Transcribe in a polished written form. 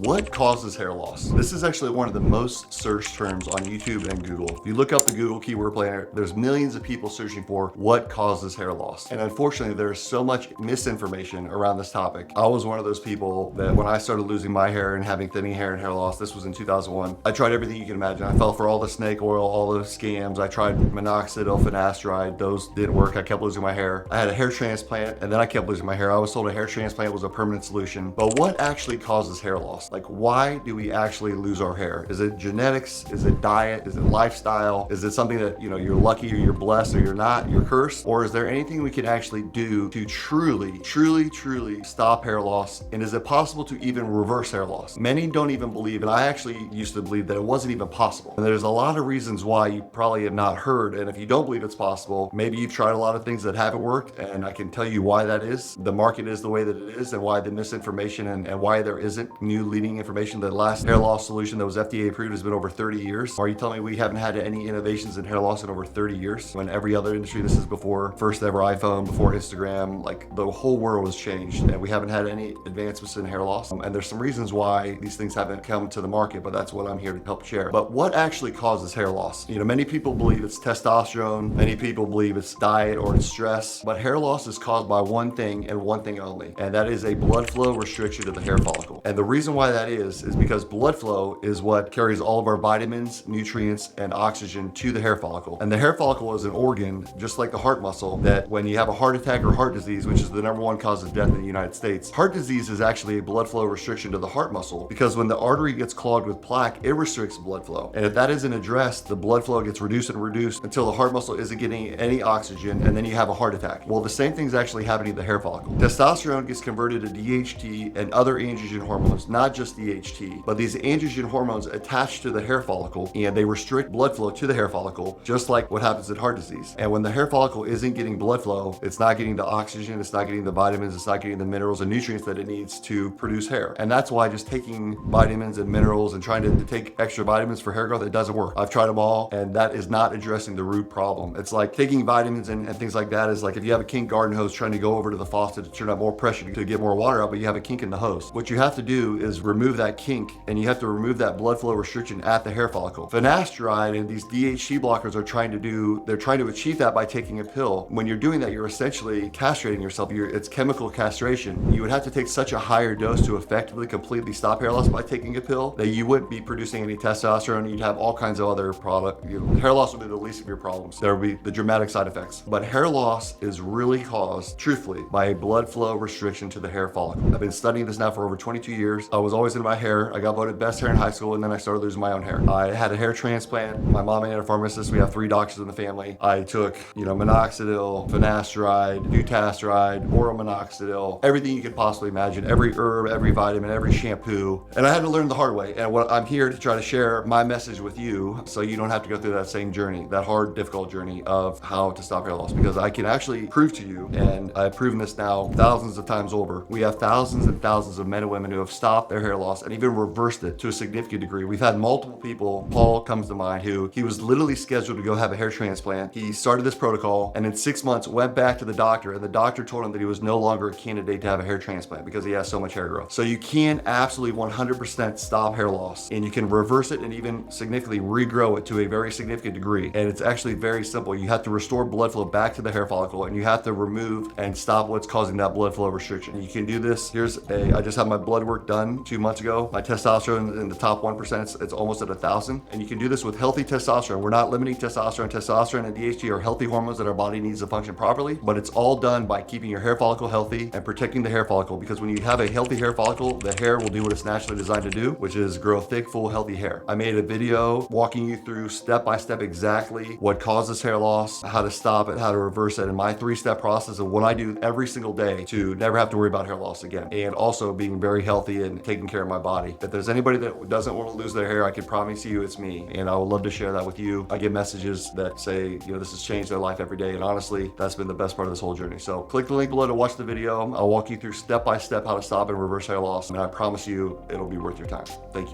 What causes hair loss? This is actually one of the most searched terms on YouTube and Google. If you look up the Google keyword planner, there's millions of people searching for what causes hair loss. And unfortunately, there's so much misinformation around this topic. I was one of those people that when I started losing my hair and having thinning hair and hair loss, this was in 2001, I tried everything you can imagine. I fell for all the snake oil, all the scams. I tried minoxidil, finasteride. Those didn't work. I kept losing my hair. I had a hair transplant and then I kept losing my hair. I was told a hair transplant was a permanent solution. But what actually causes hair loss? Like, why do we actually lose our hair? Is it genetics? Is it diet? Is it lifestyle? Is it something that, you're lucky or you're blessed or you're not, you're cursed? Or is there anything we can actually do to truly stop hair loss? And is it possible to even reverse hair loss? Many don't even believe, and I actually used to believe that it wasn't even possible. And there's a lot of reasons why you probably have not heard. And if you don't believe it's possible, maybe you've tried a lot of things that haven't worked. And I can tell you why that is. The market is the way that it is, and why the misinformation and why there isn't new leading information. The last hair loss solution that was FDA approved has been over 30 years. Are you telling me we haven't had any innovations in hair loss in over 30 years? When every other industry, this is before first ever iPhone, before Instagram, like the whole world has changed and we haven't had any advancements in hair loss. And there's some reasons why these things haven't come to the market, but that's what I'm here to help share. But what actually causes hair loss? Many people believe it's testosterone. Many people believe it's diet or it's stress, but hair loss is caused by one thing and one thing only, and that is a blood flow restriction to the hair follicle. And the reason why that is because blood flow is what carries all of our vitamins, nutrients, and oxygen to the hair follicle. And the hair follicle is an organ, just like the heart muscle, that when you have a heart attack or heart disease, which is the #1 cause of death in the United States, heart disease is actually a blood flow restriction to the heart muscle, because when the artery gets clogged with plaque, it restricts blood flow. And if that isn't addressed, the blood flow gets reduced until the heart muscle isn't getting any oxygen, and then you have a heart attack. Well, the same thing's actually happening to the hair follicle. Testosterone gets converted to DHT and other androgen hormones, not just DHT, but these androgen hormones attach to the hair follicle and they restrict blood flow to the hair follicle, just like what happens in heart disease. And when the hair follicle isn't getting blood flow, it's not getting the oxygen, it's not getting the vitamins, it's not getting the minerals and nutrients that it needs to produce hair. And that's why just taking vitamins and minerals and trying to take extra vitamins for hair growth, it doesn't work. I've tried them all, and that is not addressing the root problem. It's like taking vitamins and things like that is like if you have a kink garden hose trying to go over to the faucet to turn up more pressure to get more water out, but you have a kink in the hose. What you have to do is remove that kink, and you have to remove that blood flow restriction at the hair follicle. Finasteride and these DHT blockers are trying to achieve that by taking a pill. When you're doing that, you're essentially castrating yourself. It's chemical castration. You would have to take such a higher dose to effectively completely stop hair loss by taking a pill that you wouldn't be producing any testosterone. You'd have all kinds of other product. Hair loss would be the least of your problems. There would be the dramatic side effects. But hair loss is really caused, truthfully, by a blood flow restriction to the hair follicle. I've been studying this now for over 22 years. I was always into my hair. I got voted best hair in high school, and then I started losing my own hair. I had a hair transplant. My mom and a pharmacist. We have 3 doctors in the family. I took, minoxidil, finasteride, dutasteride, oral minoxidil, everything you could possibly imagine, every herb, every vitamin, every shampoo. And I had to learn the hard way. And what I'm here to try to share my message with you so you don't have to go through that same journey, that hard, difficult journey of how to stop hair loss, because I can actually prove to you, and I've proven this now thousands of times over. We have thousands and thousands of men and women who have stopped their hair loss and even reversed it to a significant degree. We've had multiple people. Paul comes to mind, who he was literally scheduled to go have a hair transplant. He started this protocol and in 6 months went back to the doctor, and the doctor told him that he was no longer a candidate to have a hair transplant because he has so much hair growth. So you can absolutely 100% stop hair loss, and you can reverse it and even significantly regrow it to a very significant degree. And it's actually very simple. You have to restore blood flow back to the hair follicle, and you have to remove and stop what's causing that blood flow restriction. You can do this. I just had my blood work done 2 months ago. My testosterone in the top 1%, it's almost at 1,000. And you can do this with healthy testosterone. We're not limiting testosterone. Testosterone and DHT are healthy hormones that our body needs to function properly, but it's all done by keeping your hair follicle healthy and protecting the hair follicle, because when you have a healthy hair follicle, the hair will do what it's naturally designed to do, which is grow thick, full, healthy hair. I made a video walking you through step by step exactly what causes hair loss, how to stop it, how to reverse it, and my 3-step process of what I do every single day to never have to worry about hair loss again. And also being very healthy and taking care of my body. If there's anybody that doesn't want to lose their hair, I can promise you it's me, and I would love to share that with you. I get messages that say, this has changed their life every day, and honestly, that's been the best part of this whole journey. So click the link below to watch the video. I'll walk you through step by step how to stop and reverse hair loss, and I promise you it'll be worth your time. Thank you.